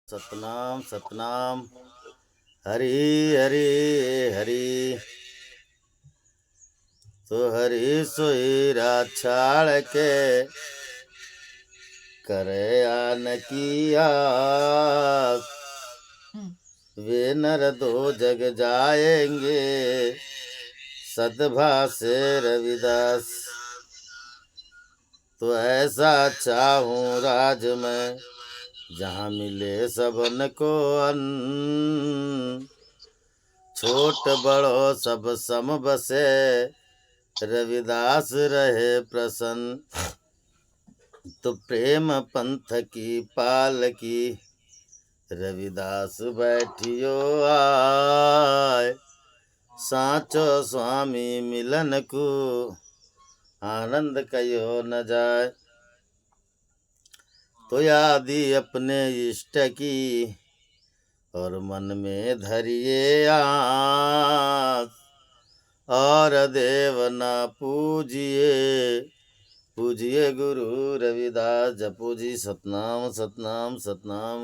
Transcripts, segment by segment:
सतनाम सतनाम। हरि हरि हरि तो हरि सोई राछाड़ के करे आन की आस। वे नर दो जग जाएंगे सद्भा से रविदास। तो ऐसा चाहूं राज में जहाँ मिले सबन को अन्न। छोट बड़ो सब सम बसे रविदास रहे प्रसन्न। तो प्रेम पंथ की पाल की रविदास बैठियो आय। साचो स्वामी मिलन को आनंद कयो न जाय। तो यादी अपने इष्ट की और मन में धरिए आस। और देव ना पूजिए पूजिए गुरु रविदास। जपो जी सतनाम सतनाम सतनाम।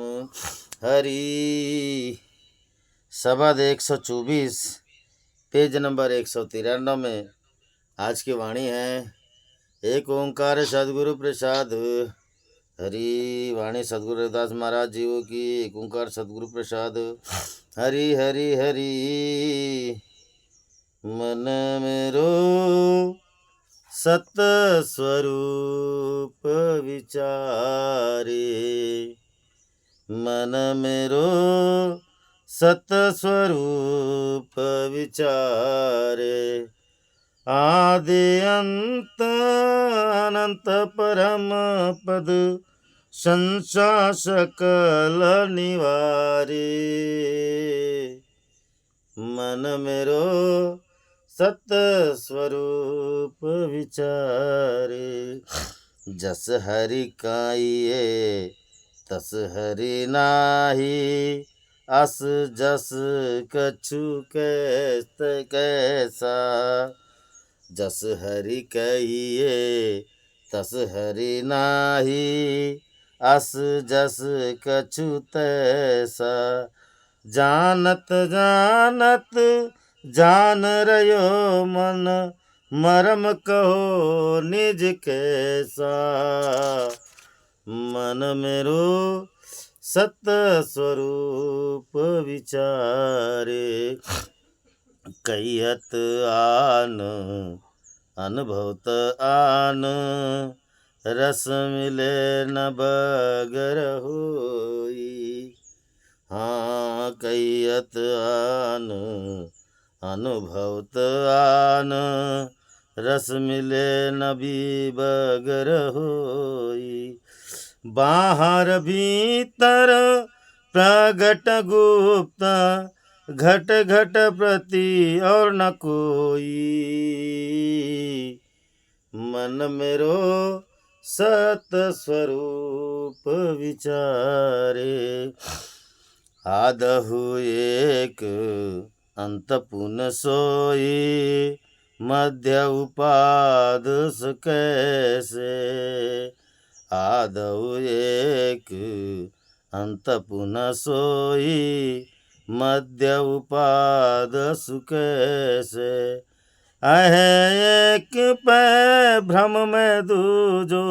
हरि सबद 124 पेज नंबर 193 में आज की वाणी है। एक ओंकार सदगुरु प्रसाद। हरि वाणी सदगुरु रविदास महाराज जी की। एक ओंकार सदगुरु प्रसाद। हरि हरि हरि मन मेरो सत स्वरूप विचारे। मन मेरो सत स्वरूप विचारे। आदि अंत अनंत परम पद संसार सकल निवारे। मन मेरो सत स्वरूप विचारे। जस हरि काइए तस हरि नाही। अस जस कछु कैसा। जस हरि कहिए तस हरि नाही। अस जस कछु तैसा। जानत जानत जान रयो मन मरम कहो निज कैसा। मन मेरो सत स्वरूप विचारे। कहियत आन अनुभवत आन। रस मिले न बगर होई। हाँ कहियत आन अनुभवत आन। रस मिले न भी बगर होई। बाहर भीतर प्रगट गुप्त घट घट प्रति और न कोई। मन मेरो सत स्वरूप विचारे। आदहु एक अंत पुन सोई। मध्य उपाद कैसे। आदहु एक अंत पुन सोई। मध्य उपाद कैसे। अहे एक पै भ्रम में दूजो।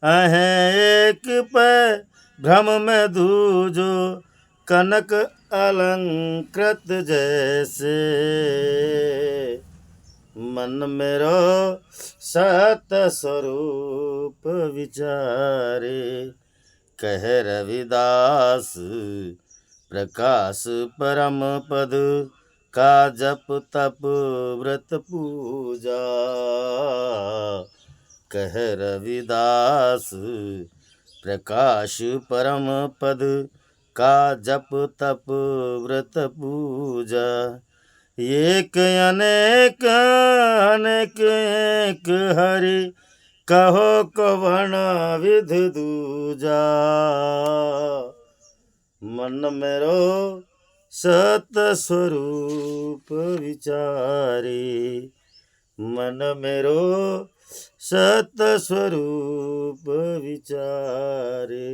अहे एक पै भ्रम में दूजो। कनक अलंकृत जैसे। मन मेरो सत स्वरूप विचारे। कह रविदास प्रकाश परम पद का जप तप व्रत पूजा। कह रविदास प्रकाश परम पद का जप तप व्रत पूजा। एक अनेक अनेक एक हरि कहो कवन विध दूजा। मन मेरो सत स्वरूप विचारे। मन मेरो सत स्वरूप विचारे।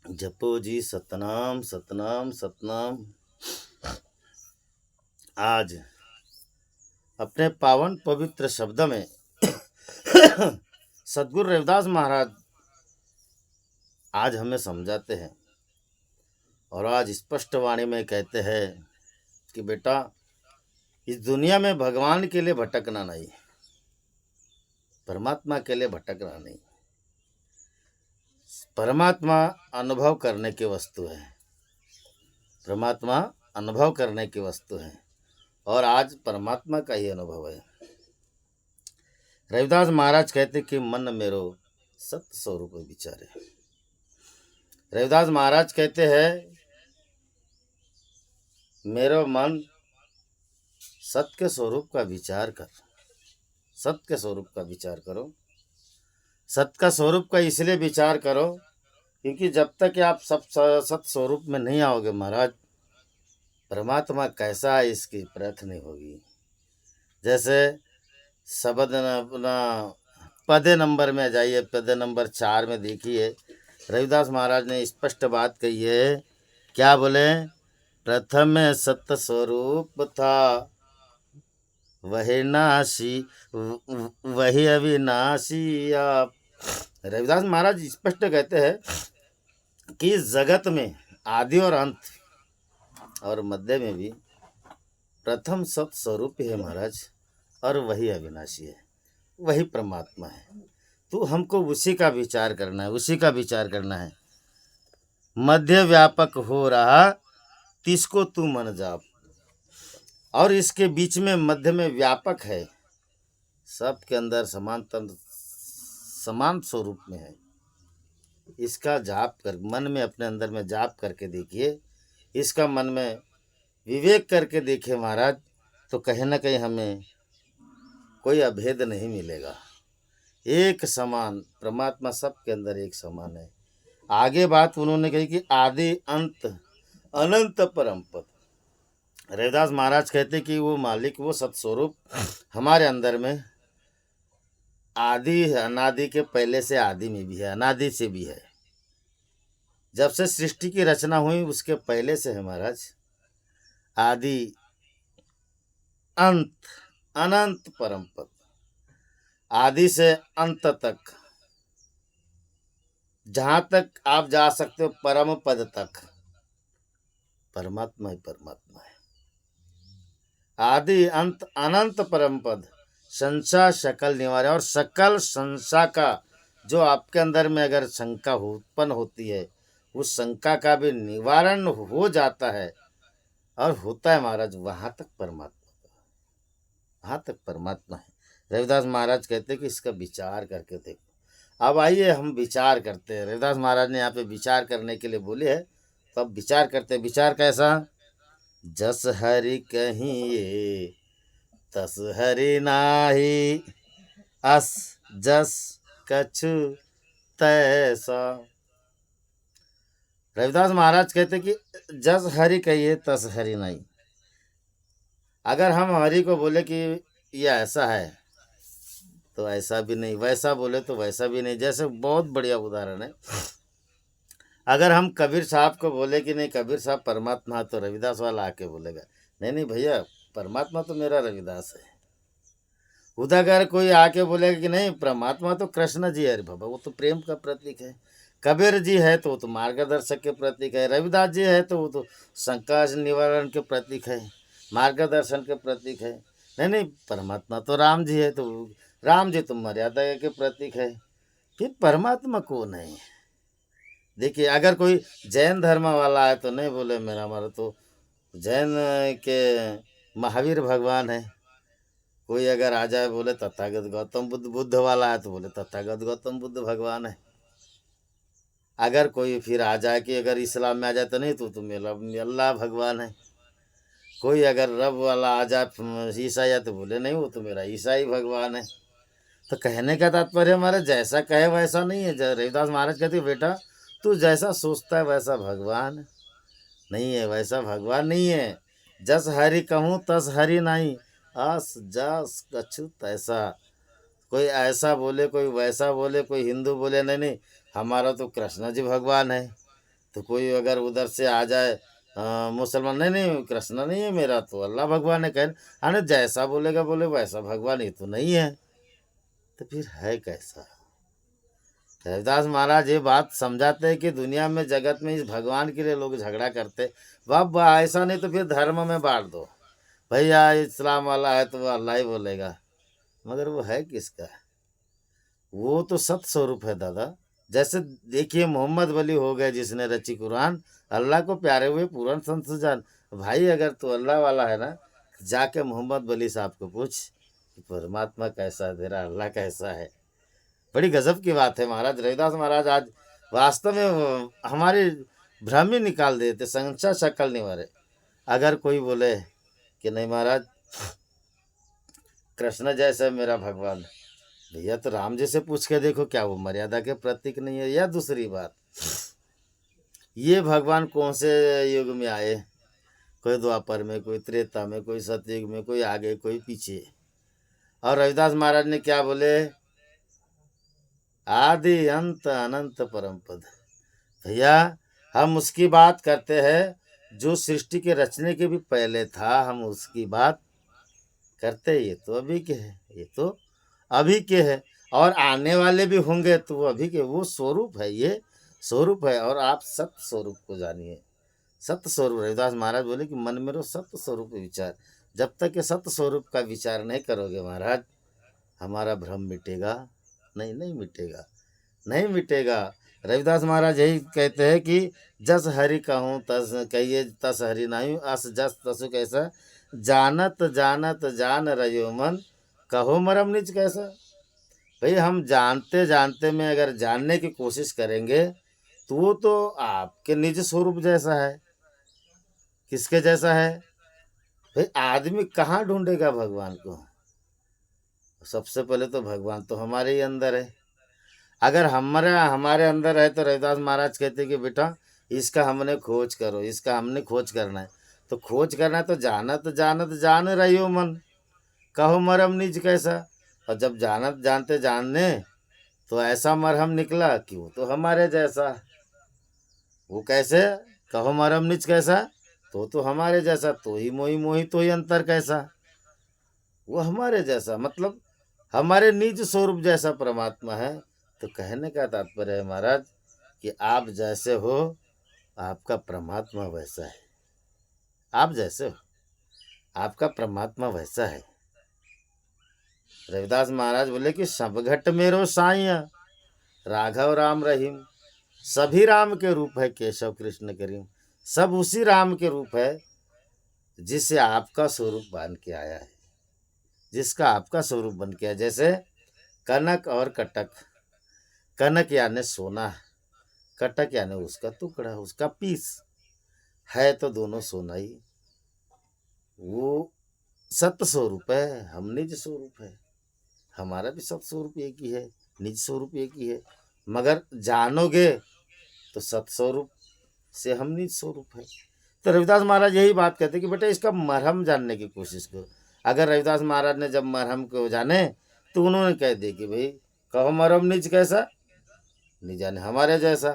जपो जी सतनाम सतनाम सतनाम। आज अपने पावन पवित्र शब्द में सदगुरु रविदास महाराज आज हमें समझाते हैं और आज स्पष्ट वाणी में कहते हैं कि बेटा, इस दुनिया में भगवान के लिए भटकना नहीं, परमात्मा के लिए भटकना नहीं। परमात्मा अनुभव करने की वस्तु है, परमात्मा अनुभव करने की वस्तु है और आज परमात्मा का ही अनुभव है। रविदास महाराज कहते कि मन मेरो सत्य स्वरूप विचारे। रविदास महाराज कहते हैं मेरो मन सत्य के स्वरूप का विचार कर, सत्य के स्वरूप का विचार करो। सत्य का स्वरूप का इसलिए विचार करो क्योंकि जब तक आप सब सत्य स्वरूप में नहीं आओगे महाराज, परमात्मा कैसा है इसकी परख नहीं होगी। जैसे शब्द अपना पदे नंबर में जाइए, पदे नंबर 4 में देखिए, रविदास महाराज ने स्पष्ट बात कही है। क्या बोले? प्रथम सत्य स्वरूप था, वही नाशी वही अविनाशी। आप रविदास महाराज स्पष्ट कहते हैं कि जगत में आदि और अंत और मध्य में भी प्रथम सत्य स्वरूप है महाराज, और वही अविनाशी है, वही परमात्मा है। तो हमको उसी का विचार करना है, उसी का विचार करना है। मध्य व्यापक हो रहा तिसको तू मन जाप, और इसके बीच में मध्य में व्यापक है, सबके अंदर समान स्वरूप में है। इसका जाप कर, मन में अपने अंदर में जाप करके देखिए, इसका मन में विवेक करके देखिए महाराज, तो कहीं ना कहीं हमें कोई अभेद नहीं मिलेगा। एक समान परमात्मा सबके अंदर एक समान है। आगे बात उन्होंने कही कि आदि अंत अनंत परमपद। रविदास महाराज कहते कि वो मालिक, वो सत्स्वरूप हमारे अंदर में आदि है, अनादि के पहले से आदि में भी है, अनादि से भी है। जब से सृष्टि की रचना हुई उसके पहले से है महाराज। आदि अंत अनंत परम पद, आदि से अंत तक, जहां तक आप जा सकते हो परम पद तक, परमात्मा ही परमात्मा है। आदि अंत अनंत परम पद, संशय सकल निवार्य। और सकल संशय का जो आपके अंदर में अगर शंका उत्पन्न होती है, उस शंका का भी निवारण हो जाता है और होता है महाराज। वहां तक परमात्मा, वहां तक परमात्मा है। रविदास महाराज कहते हैं कि इसका विचार करके देखो। अब आइए हम विचार करते हैं। रविदास महाराज ने यहाँ पे विचार करने के लिए बोले है, तो अब विचार करते हैं। विचार कैसा? जस हरि कहिए तस हरि नाही, अस जस कछु तैसा। रविदास महाराज कहते कि जस हरि कहिए तस हरि नहीं। अगर हम हरि को बोले कि ये ऐसा है तो ऐसा भी नहीं, वैसा बोले तो वैसा भी नहीं। जैसे बहुत बढ़िया उदाहरण है, अगर हम कबीर साहब को बोले कि नहीं कबीर साहब परमात्मा, तो रविदास वाला आके बोलेगा नहीं नहीं भैया, परमात्मा तो मेरा रविदास है। उधर अगर कोई आके बोलेगा कि नहीं परमात्मा तो कृष्ण जी है, अरे बाबा वो तो प्रेम का प्रतीक है। कबीर जी है तो वो तो मार्गदर्शक के प्रतीक है। रविदास जी है तो वो तो शंका निवारण के प्रतीक है, मार्गदर्शन के प्रतीक है। नहीं नहीं, परमात्मा तो राम जी है तो राम जी तो मर्यादा के प्रतीक है। फिर परमात्मा कौन है? देखिए, अगर कोई जैन धर्म वाला है तो नहीं बोले मेरा हमारा तो जैन के महावीर भगवान है। कोई अगर आ जाए बोले तथागत गौतम बुद्ध, बुद्ध वाला है तो बोले तथागत गौतम बुद्ध भगवान है। अगर कोई फिर आ जाए कि अगर इस्लाम में आ जाए तो नहीं तो मेरा अल्लाह भगवान है। कोई अगर रब वाला आ जाए ईसाई है तो बोले नहीं वो तो मेरा ईसाई भगवान है। तो कहने का तात्पर्य हमारा जैसा कहे वैसा नहीं है। रविदास महाराज कहते बेटा तू जैसा सोचता है वैसा भगवान नहीं है, वैसा भगवान नहीं है। जस हरि कहूँ तस हरि नहीं, अस जस कछु तैसा। कोई ऐसा बोले कोई वैसा बोले, कोई हिंदू बोले नहीं नहीं हमारा तो कृष्ण जी भगवान है, तो कोई अगर उधर से आ जाए मुसलमान, नहीं नहीं कृष्ण नहीं है मेरा तो अल्लाह भगवान है, कह अरे जैसा बोलेगा बोले वैसा भगवान, ये तो नहीं है, तो फिर है कैसा? रविदास महाराज ये बात समझाते हैं कि दुनिया में जगत में इस भगवान के लिए लोग झगड़ा करते, वाह ऐसा नहीं तो फिर धर्म में बांट दो, भैया इस्लाम वाला है तो वो अल्लाह ही बोलेगा, मगर वो है किसका? वो तो सत स्वरूप है दादा। जैसे देखिए मोहम्मद वली हो गए जिसने रची कुरान, अल्लाह को प्यारे हुए पूर्ण संत सुजान। भाई अगर तू अल्लाह वाला है ना, जाके मोहम्मद वली साहब को पूछ कि परमात्मा कैसा है, तेरा अल्लाह कैसा है। बड़ी गजब की बात है महाराज। रविदास महाराज आज वास्तव में हमारी भ्रम ही निकाल देते, संशय शक्ल निवारे। अगर कोई बोले कि नहीं महाराज कृष्ण जैसा है मेरा भगवान, भैया तो राम जी से पूछ के देखो, क्या वो मर्यादा के प्रतीक नहीं है? या दूसरी बात, ये भगवान कौन से युग में आए? कोई द्वापर में, कोई त्रेता में, कोई सतयुग में, कोई आगे कोई पीछे। और रविदास महाराज ने क्या बोले? आदि अंत अनंत परम पद। भैया हम उसकी बात करते हैं जो सृष्टि के रचने के भी पहले था, हम उसकी बात करते। ये तो अभी के है, ये तो अभी के है, और आने वाले भी होंगे तो वो अभी के। वो स्वरूप है, ये स्वरूप है। और आप सत्य स्वरूप को जानिए, सत्य स्वरूप। रविदास महाराज बोले कि मन में रो सत्य स्वरूप विचार। जब तक ये सत्य स्वरूप का विचार नहीं करोगे महाराज, हमारा भ्रम मिटेगा नहीं? नहीं मिटेगा, नहीं मिटेगा। रविदास महाराज यही कहते हैं कि जस हरि कहूँ तस कहिए, तस हरि नहीं अस जस तसु कैसा, जानत जानत जान रयो मन, कहो मरम निज कैसा। भाई हम जानते जानते में अगर जानने की कोशिश करेंगे तो वो तो आपके निज स्वरूप जैसा है। किसके जैसा है? भाई आदमी कहाँ ढूंढेगा भगवान को? सबसे पहले तो भगवान तो हमारे ही अंदर है। अगर हमारे अंदर है तो रविदास महाराज कहते कि बेटा इसका हमने खोज करो, इसका हमने खोज करना है। तो खोज करना है तो जानत जानत जान रहियो मन, कहो मरम निज कैसा। और जब जानत जानते जानने तो ऐसा मरहम निकला कि वो तो हमारे जैसा। वो कैसे? कहो मरम निज कैसा, तो हमारे जैसा। तो ही मोही मोही तो ही अंतर कैसा। वो हमारे जैसा मतलब हमारे निज स्वरूप जैसा परमात्मा है। तो कहने का तात्पर्य है महाराज कि आप जैसे हो आपका परमात्मा वैसा है। आप जैसे हो आपका परमात्मा वैसा है। रविदास महाराज बोले कि सब घट मेरो साइया, राघव राम रहीम। सभी राम के रूप है केशव कृष्ण करीम। सब उसी राम के रूप है जिसे आपका स्वरूप बन के आया है, जिसका आपका स्वरूप बन के आया। जैसे कनक और कटक, कनक यानी सोना, कटक यानी उसका टुकड़ा, उसका पीस है, तो दोनों सोना ही। वो सत्य स्वरूप है, हम निज स्वरूप है। हमारा भी सत्य स्वरूप एक ही है, निज स्वरूप एक ही है। मगर जानोगे तो सत्य स्वरूप से हम निज स्वरूप है। तो रविदास महाराज यही बात कहते कि बेटा इसका मरहम जानने की कोशिश करो। अगर रविदास महाराज ने जब मरहम को जाने तो उन्होंने कह दिया कि भाई कहो मरहम निज कैसा, नहीं जाने हमारे जैसा।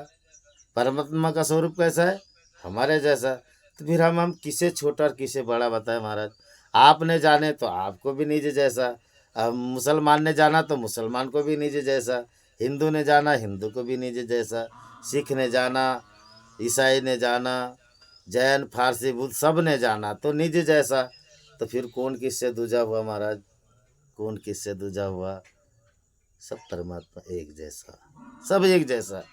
परमात्मा का स्वरूप कैसा है? हमारे जैसा। तो फिर हम किसे छोटा और किसे बड़ा बताएं महाराज? आपने जाने तो आपको भी निज जैसा, अब मुसलमान ने जाना तो मुसलमान को भी निज जैसा, हिंदू ने जाना हिंदू को भी निज जैसा, सिख ने जाना, ईसाई ने जाना, जैन फारसी बुद्ध सब ने जाना तो निज जैसा। तो फिर कौन किससे दूजा हुआ महाराज? कौन किससे दूजा हुआ? सब परमात्मा एक जैसा, सब एक जैसा।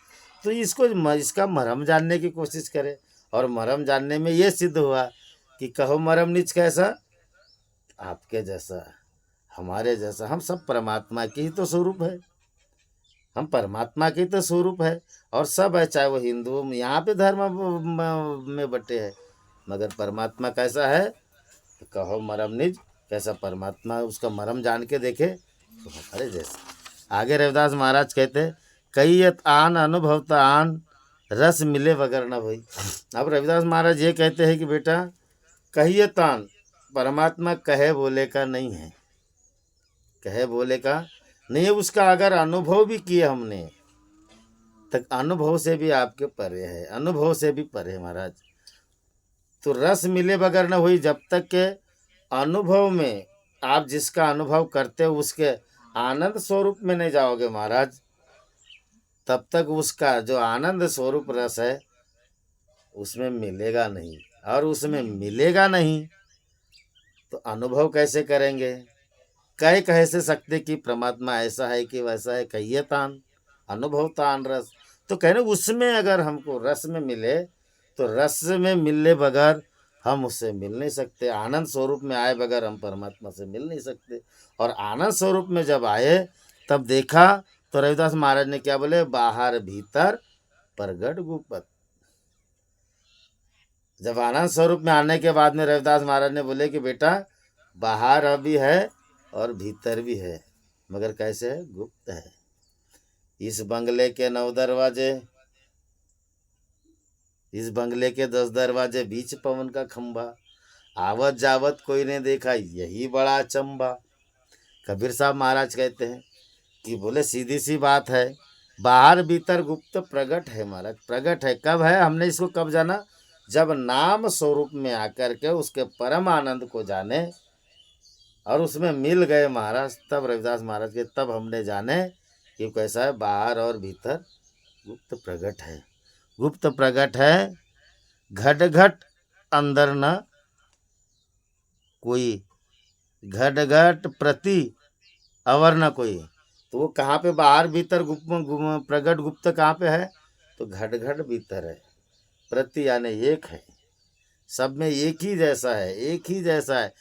तो इसका मरहम जानने की कोशिश करें। और मरहम जानने में ये सिद्ध हुआ कि कहो मरहम निज कैसा, आपके जैसा, हमारे जैसा। हम सब परमात्मा की ही तो स्वरूप है, हम परमात्मा की तो स्वरूप है। और सब है, चाहे वो हिंदू यहाँ पे धर्म में बटे है, मगर परमात्मा कैसा है? तो कहो मरम निज कैसा। परमात्मा उसका मरम जान के देखे तो हमारे जैसा। आगे रविदास महाराज कहते कईयत आन अनुभवता आन, रस मिले बगर न भई। अब रविदास महाराज ये कहते हैं कि बेटा कहियत आन, परमात्मा कहे बोले का नहीं है, कहे बोले का नहीं है। उसका अगर अनुभव भी किए हमने तक अनुभव से भी आपके परे है, अनुभव से भी परे महाराज। तो रस मिले बगैर न हुई, जब तक के अनुभव में आप जिसका अनुभव करते हो उसके आनंद स्वरूप में नहीं जाओगे महाराज, तब तक उसका जो आनंद स्वरूप रस है उसमें मिलेगा नहीं। और उसमें मिलेगा नहीं तो अनुभव कैसे करेंगे? कह से सकते कि परमात्मा ऐसा है कि वैसा है, कहिए तान अनुभव तान रस। तो कहने उसमें अगर हमको रस में मिले तो रस में मिलने बगैर हम उससे मिल नहीं सकते, आनंद स्वरूप में आए बगैर हम परमात्मा से मिल नहीं सकते। और आनंद स्वरूप में जब आए तब देखा तो रविदास महाराज ने क्या बोले, बाहर भीतर प्रगट गुप्त। जब आनंद स्वरूप में आने के बाद में रविदास महाराज ने बोले कि बेटा बाहर भी है और भीतर भी है, मगर कैसे है? गुप्त है। इस बंगले के 9 दरवाजे, इस बंगले के 10 दरवाजे, बीच पवन का खंभा, आवत जावत कोई ने देखा यही बड़ा अचंभा। कबीर साहब महाराज कहते हैं कि बोले सीधी सी बात है, बाहर भीतर गुप्त प्रगट है महाराज। प्रगट है कब है? हमने इसको कब जाना? जब नाम स्वरूप में आकर के उसके परम आनंद को जाने और उसमें मिल गए महाराज, तब रविदास महाराज के तब हमने जाने कि कैसा है, बाहर और भीतर गुप्त प्रगट है। गुप्त प्रगट है, घट घट अंदर न कोई, घट घट प्रति अवर न कोई। तो वो कहाँ पे बाहर भीतर गुप्त प्रगट गुप्त कहाँ पे है? तो घट घट भीतर है, प्रति यानी एक है, सब में एक ही जैसा है, एक ही जैसा है,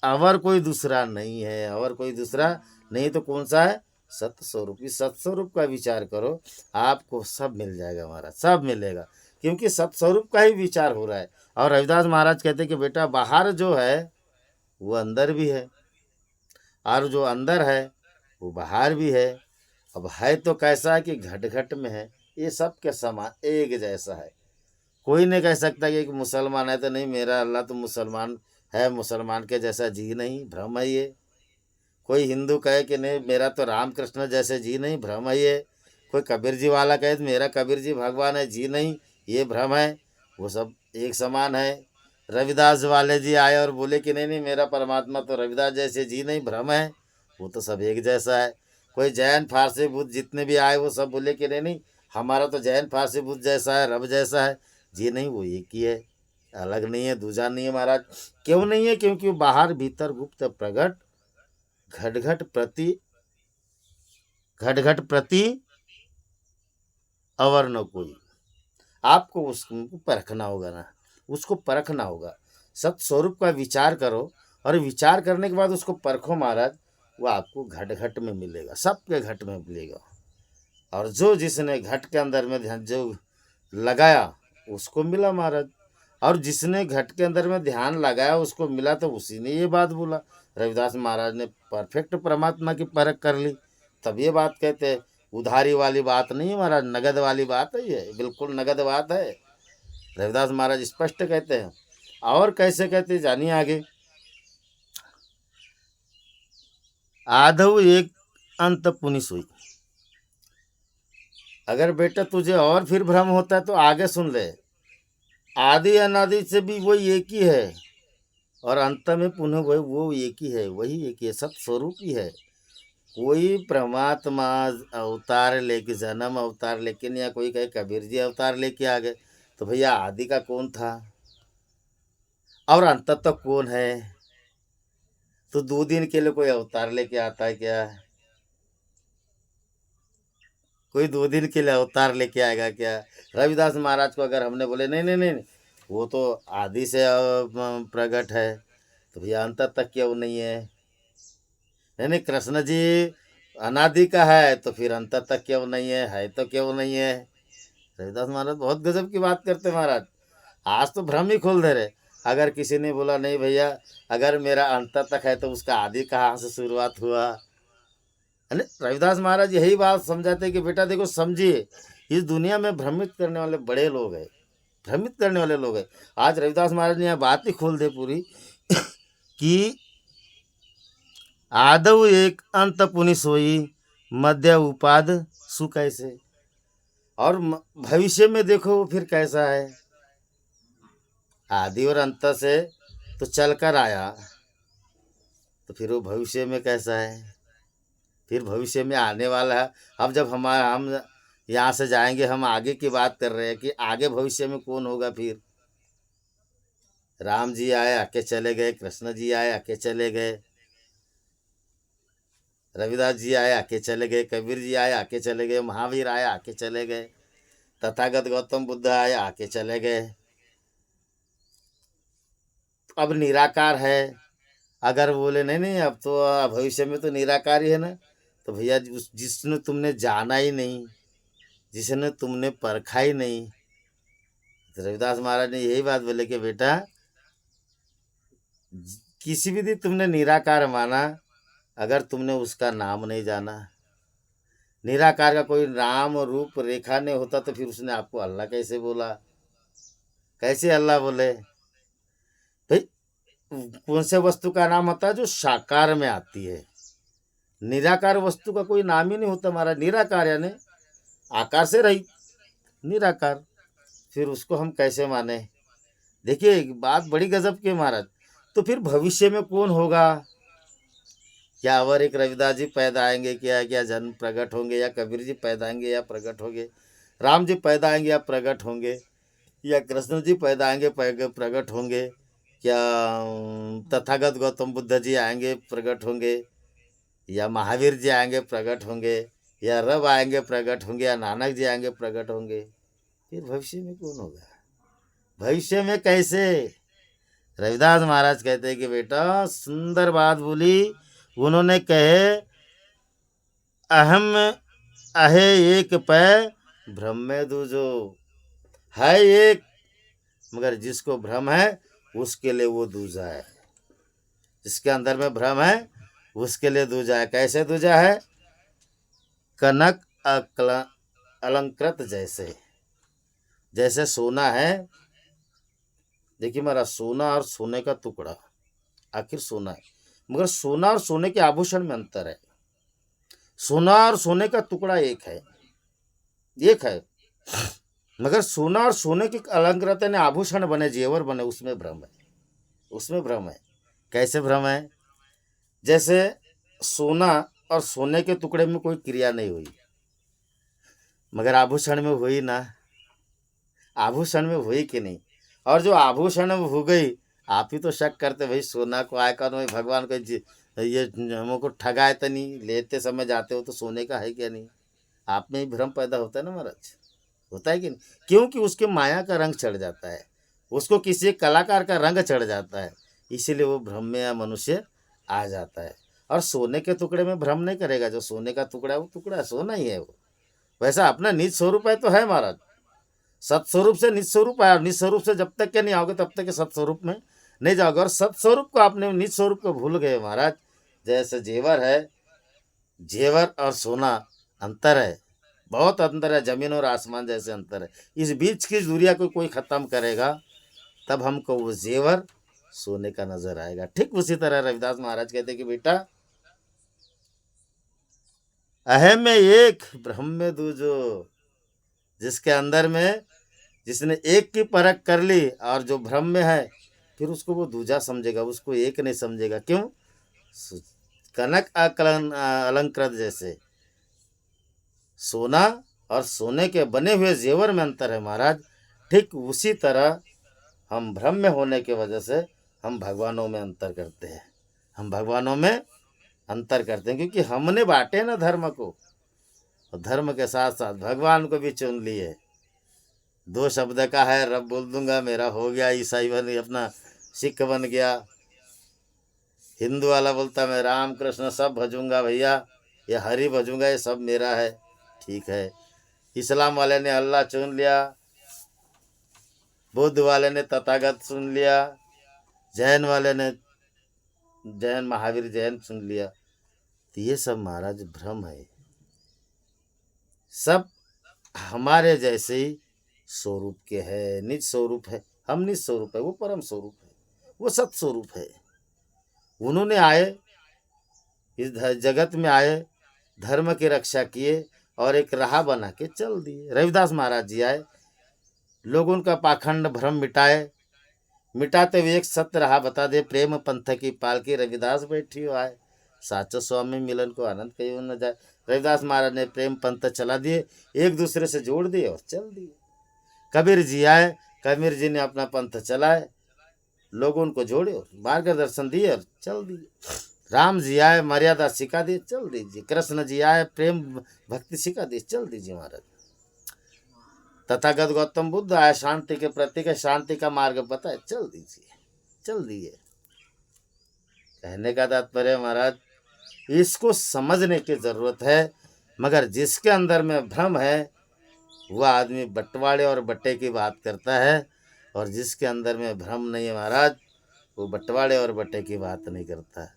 अवर कोई दूसरा नहीं है, अवर कोई दूसरा नहीं। तो कौन सा है? सत स्वरूप। इस सत स्वरूप का विचार करो, आपको सब मिल जाएगा महाराज, सब मिलेगा, क्योंकि सत स्वरूप का ही विचार हो रहा है। और रविदास महाराज कहते हैं कि बेटा बाहर जो है वो अंदर भी है, और जो अंदर है वो बाहर भी है। अब है तो कैसा है कि घट घट में है, ये सब के समान एक जैसा है। कोई नहीं कह सकता कि एक मुसलमान है तो नहीं मेरा अल्लाह तो मुसलमान है, मुसलमान के जैसा जी नहीं, भ्रम है ये। कोई हिंदू कहे कि नहीं मेरा तो रामकृष्ण जैसे जी नहीं, भ्रम है ये। कोई कबीर जी वाला कहे तो मेरा कबीर जी भगवान है, जी नहीं, ये भ्रम है। वो सब एक समान है। रविदास वाले जी आए और बोले कि नहीं नहीं मेरा परमात्मा तो रविदास जैसे जी नहीं, भ्रम है। वो तो सब एक जैसा है। कोई जैन फारसी बुद्ध जितने भी आए वो सब बोले कि नहीं नहीं हमारा तो जैन फारसी बुद्ध जैसा है, रब जैसा है, जी नहीं, वो एक ही है, अलग नहीं है, दूजा नहीं है महाराज। क्यों नहीं है? क्योंकि बाहर भीतर गुप्त प्रगट, घट घट प्रति, घट घट प्रति अवर न कोई। आपको उसको परखना होगा ना, उसको परखना होगा। सत स्वरूप का विचार करो और विचार करने के बाद उसको परखो महाराज, वो आपको घट घट में मिलेगा, सबके घट में मिलेगा। और जो जिसने घट के अंदर में ध्यान जो लगाया उसको मिला महाराज, और जिसने घट के अंदर में ध्यान लगाया उसको मिला, तो उसी ने ये बात बोला। रविदास महाराज ने परफेक्ट परमात्मा की परख कर ली, तब ये बात कहते हैं। उधारी वाली बात नहीं है महाराज, नगद वाली बात है, ये बिल्कुल नगद बात है। रविदास महाराज स्पष्ट कहते हैं। और कैसे कहते हैं जानिए आगे, आधव एक अंत पुनिस हुई। अगर बेटा तुझे और फिर भ्रम होता है तो आगे सुन ले, आदि अनादि से भी वही एक ही है, और अंत में पुनः वही वो एक ही है, वही एक ही है, सत स्वरूप ही है। कोई परमात्मा अवतार लेके, जन्म अवतार लेकिन, या कोई कहे कबीर जी अवतार लेके आ गए, तो भैया आदि का कौन था और अंत तक कौन है? तो 2 दिन के लिए कोई अवतार लेके आता है क्या? कोई 2 दिन के लिए अवतार लेके आएगा क्या? रविदास महाराज को अगर हमने बोले नहीं नहीं नहीं वो तो आदि से प्रकट है, तो भैया अंत तक क्यों नहीं है? नहीं नहीं कृष्ण जी अनादि का है, तो फिर अंत तक क्यों नहीं है तो क्यों नहीं है? रविदास महाराज बहुत गजब की बात करते महाराज, आज तो भ्रम ही खोल दे रहे। अगर किसी ने बोला नहीं भैया अगर मेरा अंत तक है तो उसका आदि कहाँ से शुरुआत हुआ? है ना? रविदास महाराज यही बात समझाते कि बेटा देखो समझिए, इस दुनिया में भ्रमित करने वाले बड़े लोग हैं, भ्रमित करने वाले लोग हैं। आज रविदास महाराज ने यहाँ बात ही खोल दे पूरी कि आदव एक अंत पुनि सोई, मध्य उपाद सु कैसे। और भविष्य में देखो वो फिर कैसा है। आदि और अंत से तो चल कर आया, तो फिर वो भविष्य में कैसा है, फिर भविष्य में आने वाला है। अब जब हम यहाँ से जाएंगे, हम आगे की बात कर रहे हैं कि आगे भविष्य में कौन होगा फिर। राम जी आए आके चले गए, कृष्ण जी आए आके चले गए, रविदास जी आए आके चले गए, कबीर जी आए आके चले गए, महावीर आए आके चले गए, तथागत गौतम बुद्ध आए आके चले गए। अब निराकार है। अगर बोले नहीं नहीं अब तो भविष्य में तो निराकार ही है ना, तो भैया जिसने तुमने जाना ही नहीं, जिसने तुमने परखा ही नहीं, तो रविदास महाराज ने यही बात बोले कि बेटा किसी भी दिन तुमने निराकार माना, अगर तुमने उसका नाम नहीं जाना, निराकार का कोई नाम रूप रेखा नहीं होता, तो फिर उसने आपको अल्लाह कैसे बोला, कैसे अल्लाह बोले भाई। कौन से वस्तु का नाम होता है जो साकार में आती है, निराकार वस्तु का कोई नाम ही नहीं होता। हमारा निराकार यानी आकार से रही निराकार, फिर उसको हम कैसे माने। देखिए बात बड़ी गजब की महाराज। तो फिर भविष्य में कौन होगा, क्या अवर एक रविदास जी पैदा आएंगे, क्या क्या जन्म प्रकट होंगे, या कबीर जी पैदा आएंगे या प्रकट होंगे, राम जी पैदा आएंगे या प्रकट होंगे, या कृष्ण जी पैदा आएंगे प्रकट होंगे, क्या तथागत गौतम बुद्ध जी आएंगे प्रकट होंगे, या महावीर जी आएंगे प्रकट होंगे, या रब आएंगे प्रकट होंगे, या नानक जी आएंगे प्रकट होंगे। फिर भविष्य में कौन होगा, भविष्य में कैसे। रविदास महाराज कहते हैं कि बेटा सुंदर बात बोली उन्होंने, कहे अहम अहे एक पै भ्रम में दूजो। है एक, मगर जिसको भ्रम है उसके लिए वो दूजा है, जिसके अंदर में भ्रम है उसके लिए दूजा है। कैसे दूजा है, कनक अलंकृत जैसे, जैसे सोना है। देखिए मेरा सोना और सोने का टुकड़ा, आखिर सोना है, मगर सोना और सोने के आभूषण में अंतर है। सोना और सोने का टुकड़ा एक है, एक है, मगर सोना और सोने के अलंकृत ने आभूषण बने, जेवर बने, उसमें भ्रम है, उसमें भ्रम है। कैसे भ्रम है, जैसे सोना और सोने के टुकड़े में कोई क्रिया नहीं हुई, मगर आभूषण में हुई ना, आभूषण में हुई कि नहीं। और जो आभूषण में हो गई, आप ही तो शक करते भाई सोना को आयकर में भगवान को ये हमको ठगाए तो नहीं, लेते समय जाते हो तो सोने का है क्या नहीं। आप में ही भ्रम पैदा होता है ना महाराज, होता है कि नहीं। क्योंकि उसके माया का रंग चढ़ जाता है, उसको किसी कलाकार का रंग चढ़ जाता है, इसीलिए वो भ्रम में या मनुष्य आ जाता है। और सोने के टुकड़े में भ्रम नहीं करेगा, जो सोने का टुकड़ा है वो टुकड़ा सोना ही है वो। वैसा अपना निज स्वरूप है तो है महाराज, सत्स्वरूप से निज स्वरूप है। निज स्वरूप से जब तक के नहीं आओगे तब तक के सत्स्वरूप में नहीं जाओगे। और सत्स्वरूप को आपने निज स्वरूप को भूल गए महाराज। जैसे जेवर है, जेवर और सोना अंतर है, बहुत अंतर है, जमीन और आसमान जैसे अंतर है। इस बीच की दूरिया को कोई खत्म करेगा तब हमको वो जेवर सोने का नजर आएगा। ठीक उसी तरह रविदास महाराज कहते कि बेटा अहम में एक ब्रह्म में दूजो, जिसके अंदर में जिसने एक की परख कर ली और जो भ्रम में है, फिर उसको वो दूजा समझेगा, उसको एक नहीं समझेगा। क्यों, कनक अलंकृत जैसे सोना और सोने के बने हुए जेवर में अंतर है महाराज। ठीक उसी तरह हम भ्रम में होने की वजह से हम भगवानों में अंतर करते हैं, हम भगवानों में अंतर करते हैं, क्योंकि हमने बांटे ना धर्म को, और धर्म के साथ साथ भगवान को भी चुन लिए। दो शब्द का है, रब बोल दूंगा मेरा हो गया, ईसाई बन अपना सिख बन गया, हिंदू वाला बोलता मैं राम कृष्ण सब भजूंगा भैया, ये हरि भजूंगा, ये सब मेरा है, ठीक है। इस्लाम वाले ने अल्लाह चुन लिया, बौद्ध वाले ने तथागत चुन लिया, जैन वाले ने जैन महावीर जैन चुन लिया। तो ये सब महाराज भ्रम है, सब हमारे जैसे ही स्वरूप के है, निज स्वरूप है। हम निज स्वरूप है, वो परम स्वरूप है, वो सत स्वरूप है। उन्होंने आए इस जगत में आए, धर्म की रक्षा किए, और एक राह बना के चल दिए। रविदास महाराज जी आए, लोग उनका पाखंड भ्रम मिटाते हुए एक सत्य राह बता दे। प्रेम पंथ की पालकी रविदास बैठी हो आए, साचो स्वामी मिलन को आनंद कहीं न जाए। रविदास महाराज ने प्रेम पंथ चला दिए, एक दूसरे से जोड़ दिए और चल दिए। कबीर जी आए, कबीर जी ने अपना पंथ चलाए, लोगों उनको जोड़े और मार्गदर्शन दिए और चल दिए। राम जी आए, मर्यादा सिखा दी, चल दीजिए। कृष्ण जी आए, प्रेम भक्ति सिखा दी, चल दीजिए महाराज। तथागत गौतम बुद्ध आए, शांति के प्रतीक है, शांति का मार्ग बताए, चल दीजिए, चल दिए। कहने का तात्पर्य महाराज, इसको समझने की जरूरत है। मगर जिसके अंदर में भ्रम है वह आदमी बंटवारे और बट्टे की बात करता है, और जिसके अंदर में भ्रम नहीं है महाराज, वो बंटवारे और बट्टे की बात नहीं करता।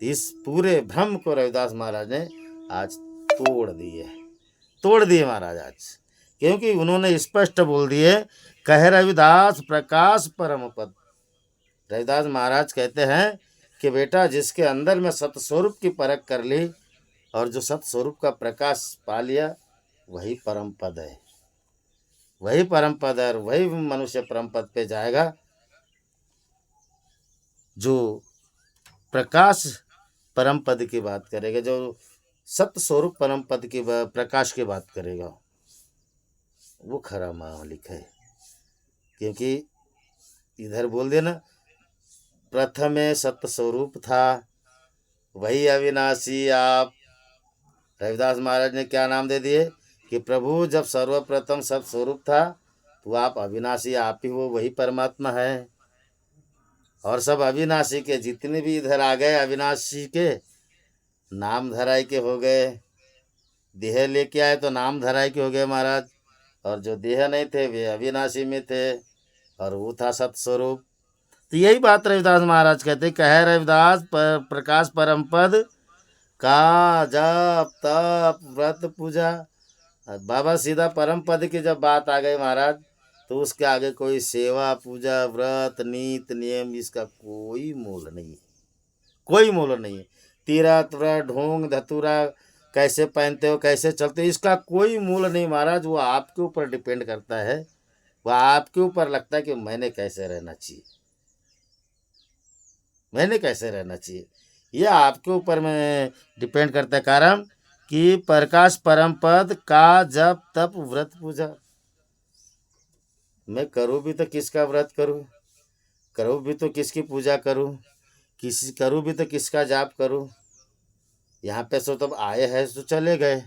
इस पूरे भ्रम को रविदास महाराज ने आज तोड़ दिए महाराज आज, क्योंकि उन्होंने स्पष्ट बोल दिए, कहे रविदास प्रकाश परम पद। रविदास महाराज कहते हैं कि बेटा, जिसके अंदर में सतस्वरूप की परख कर ली और जो सतस्वरूप का प्रकाश पा लिया, वही परम पद है, वही परम पद है, और वही मनुष्य परम पद पे जाएगा जो प्रकाश परम पद की बात करेगा, जो सत्य स्वरूप परम पद की प्रकाश की बात करेगा, वो खरा मालिक है। क्योंकि इधर बोल देना, प्रथमे सत्य स्वरूप था, वही अविनाशी आप। रविदास महाराज ने क्या नाम दे दिए कि प्रभु जब सर्वप्रथम सत्य स्वरूप था तो आप अविनाशी आप ही हो, वही परमात्मा है। और सब अविनाशी के जितने भी इधर आ गए, अविनाशी के नाम धराई के हो गए। देह लेके आए तो नाम धराई के हो गए महाराज, और जो देह नहीं थे वे अविनाशी में थे, और वो था सत्स्वरूप। तो यही बात रविदास महाराज कहते, कहे रविदास प्रकाश परम पद का जप तप व्रत पूजा। बाबा सीधा परम पद की जब बात आ गई महाराज, तो उसके आगे कोई सेवा पूजा व्रत नीत नियम इसका कोई मोल नहीं है, कोई मोल नहीं है। तीरथ व्रत ढोंग धतूरा कैसे पहनते हो, कैसे चलते हो, इसका कोई मूल नहीं महाराज। वो आपके ऊपर डिपेंड करता है, वह आपके ऊपर लगता है कि मैंने कैसे रहना चाहिए, मैंने कैसे रहना चाहिए, यह आपके ऊपर में डिपेंड करता है। कारण कि प्रकाश परम पद का जप तप व्रत पूजा। मैं करूँ भी तो किसका व्रत करूँ, करूँ भी तो किसकी पूजा करूँ, करूँ भी तो किसका जाप करूँ। यहाँ पे सो तब आए हैं सो चले गए,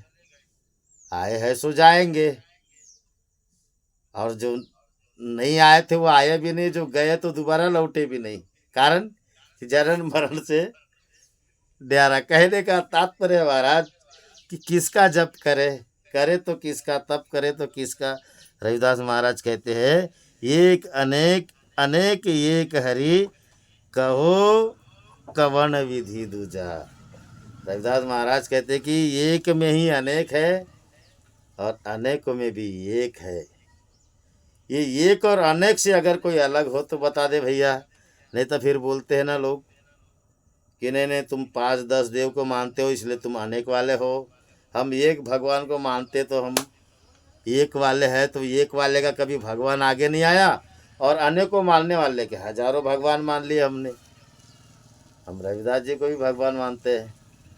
आए हैं सो जाएंगे, और जो नहीं आए थे वो आए भी नहीं, जो गए तो दोबारा लौटे भी नहीं। कारण जन्म मरण से ड्यारा। कहने का तात्पर्य महाराज कि किसका जप करे, करे तो किसका, तप करे तो किसका। रविदास महाराज कहते हैं, एक अनेक अनेक एक हरि, कहो कवन विधि दूजा। रविदास महाराज कहते हैं कि एक में ही अनेक है और अनेकों में भी एक है। ये एक और अनेक से अगर कोई अलग हो तो बता दे भैया, नहीं तो फिर बोलते हैं ना लोग कि नहीं नहीं तुम 5-10 देव को मानते हो इसलिए तुम अनेक वाले हो, हम एक भगवान को मानते तो हम एक वाले हैं। तो एक वाले का कभी भगवान आगे नहीं आया, और अनेकों मानने वाले के हजारों भगवान मान लिए हमने। हम रविदास जी को भी भगवान मानते हैं,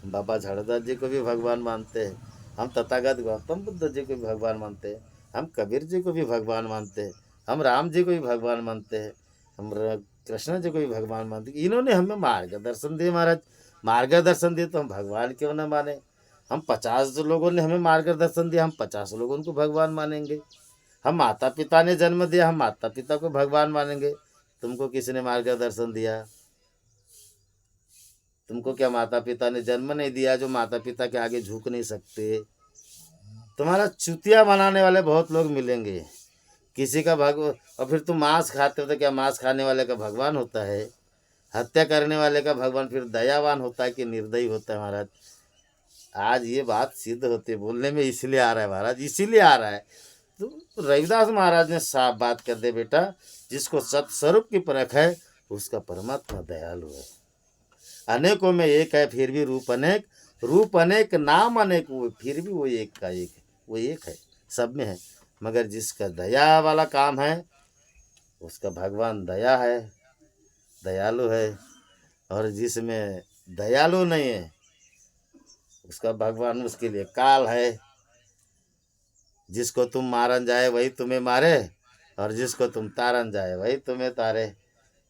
बाबा झाड़ूदास जी को भी भगवान मानते हैं, हम तथागत गौतम बुद्ध जी को भी भगवान मानते हैं, हम कबीर जी को भी भगवान मानते हैं, हम राम जी को भी भगवान मानते हैं, हम कृष्ण जी को भी भगवान मानते हैं। इन्होंने हमें मार्गदर्शन दिए महाराज, मार्गदर्शन दिए तो हम भगवान क्यों न माने। हम 50 लोगों ने हमें मार्गदर्शन दिया, हम 50 लोगों को भगवान मानेंगे। हम माता पिता ने जन्म दिया, हम माता पिता को भगवान मानेंगे। तुमको किसने मार्गदर्शन दिया? तुमको क्या माता पिता ने जन्म नहीं दिया जो माता पिता के आगे झुक नहीं सकते? तुम्हारा चुतिया बनाने वाले बहुत लोग मिलेंगे, किसी का और फिर तुम मांस खाते हो तो क्या मांस खाने वाले का भगवान होता है? हत्या करने वाले का भगवान फिर दयावान होता है कि निर्दयी होता है महाराज? आज ये बात सिद्ध होती है, बोलने में इसलिए आ रहा है महाराज, इसीलिए आ रहा है। तो रविदास महाराज ने साफ बात कर दे, बेटा जिसको सत्स्वरूप की परख है उसका परमात्मा दयालु है। अनेकों में एक है फिर भी रूप अनेक, रूप अनेक नाम अनेक, वो फिर भी वो एक का एक है, वो एक है, सब में है। मगर जिसका दया वाला काम है उसका भगवान दया है, दयालु है। और जिसमें दयालु नहीं है उसका भगवान उसके लिए काल है। जिसको तुम मारन जाए वही तुम्हें मारे, और जिसको तुम तारन जाए वही तुम्हें तारे।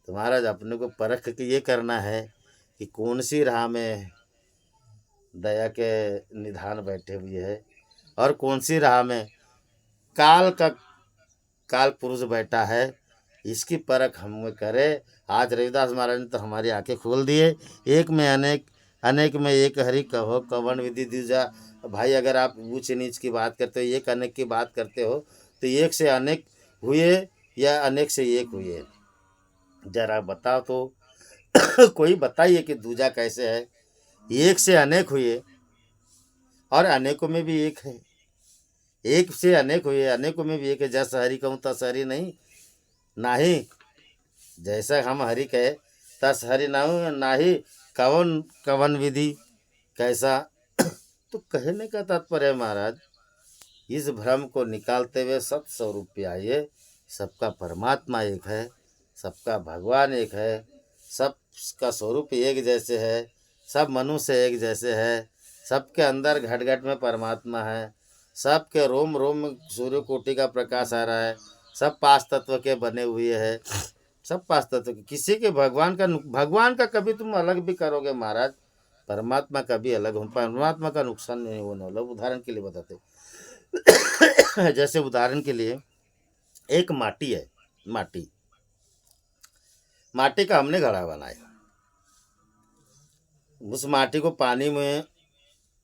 तो महाराज अपने को परख के ये करना है कि कौन सी राह में दया के निधान बैठे हुए है और कौन सी राह में काल का काल पुरुष बैठा है, इसकी परख हम करें। आज रविदास महाराज ने तो हमारी आंखें खोल दिए। एक में अनेक, अनेक में एक हरि कहो कवन विधि दूजा। भाई अगर आप ऊंच नीच की बात करते हो, एक अनेक की बात करते हो, तो एक से अनेक हुए या अनेक से एक हुए, जरा बताओ तो। कोई बताइए कि दूजा कैसे है। एक से अनेक हुए और अनेकों में भी एक है, एक से अनेक हुए अनेकों में भी एक है। जैसा हरि कहूँ तस हरि नहीं, नाही जैसा हम हरि कहे तस हरि ना हो, नाही कवन कवन विधि कैसा। तो कहने का तात्पर्य है महाराज, इस भ्रम को निकालते हुए सत स्वरूप पे आइए। सबका परमात्मा एक है, सबका भगवान एक है, सबका स्वरूप एक जैसे है, सब मनुष्य एक जैसे है, सबके अंदर घट घट में परमात्मा है, सबके रोम रोम में सूर्य कोटि का प्रकाश आ रहा है, सब पांच तत्व के बने हुए हैं, सब पांच तत्व के। किसी के भगवान का कभी तुम अलग भी करोगे महाराज, परमात्मा का भी अलग हो, परमात्मा का नुकसान नहीं होने वाला। उदाहरण के लिए बताते जैसे उदाहरण के लिए एक माटी है, माटी माटी का हमने घड़ा बनाया। उस माटी को पानी में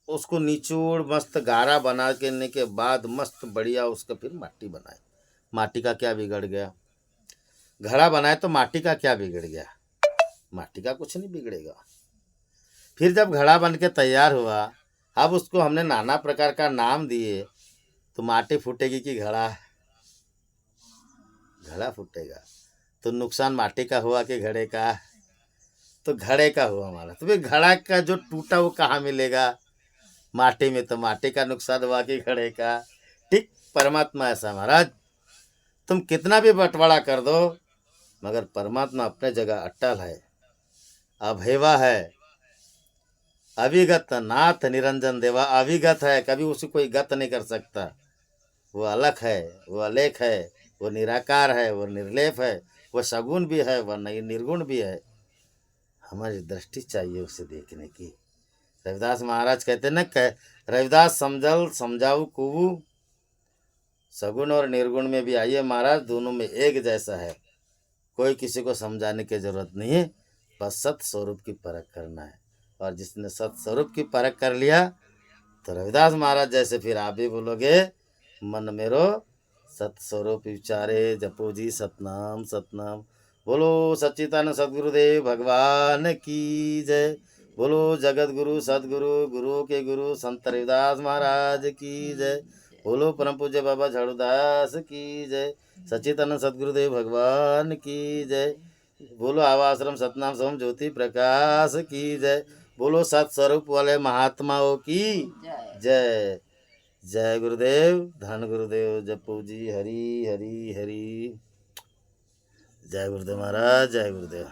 उसको निचोड़ मस्त गारा बना करने के बाद मस्त बढ़िया उसका फिर माटी बनाए। माटी का क्या बिगड़ गया? घड़ा बनाए तो माटी का क्या बिगड़ गया? माटी का कुछ नहीं बिगड़ेगा। फिर जब घड़ा बन के तैयार हुआ, अब उसको हमने नाना प्रकार का नाम दिए, तो माटी फूटेगी कि घड़ा? घड़ा फूटेगा। तो नुकसान माटी का हुआ कि घड़े का? तो घड़े का हुआ हमारा। तो फिर घड़ा का जो टूटा वो कहाँ मिलेगा? माटी में। तो माटी का नुकसान हुआ कि घड़े का? ठीक परमात्मा ऐसा महाराज, तुम कितना भी बंटवारा कर दो मगर परमात्मा अपने जगह अटल है, अभेवा है, अविगत नाथ निरंजन देवा। अविगत है, कभी उसे कोई गत नहीं कर सकता। वो अलग है, वो अलेख है, वो निराकार है, वो निर्लेप है, वो सगुण भी है, वह निर्गुण भी है। हमारी दृष्टि चाहिए उसे देखने की। रविदास महाराज कहते न कह, रविदास समझल समझाऊ कुबू, सगुण और निर्गुण में भी आइए महाराज, दोनों में एक जैसा है। कोई किसी को समझाने की जरूरत नहीं है, बस सत स्वरूप की परख करना है। और जिसने सत स्वरूप की परख कर लिया तो रविदास महाराज जैसे फिर आप भी बोलोगे, मन मेरो सत स्वरूप विचारे जपो जी सतनाम सतनाम। बोलो सच्चिदानंद सदगुरुदेव भगवान की जय। बोलो जगत गुरु सदगुरु गुरु के गुरु संत रविदास महाराज की जय। बोलो परम पूज्य बाबा झाड़ूदास की जय। सच्चिदानंद सदगुरुदेव भगवान की जय। बोलो आवाश्रम सतनाम सोम ज्योति प्रकाश की जय। बोलो सत स्वरूप वाले महात्माओं की जय। जय गुरुदेव, धन गुरुदेव, जपू जी हरि हरि हरि। जय गुरुदेव महाराज, जय गुरुदेव।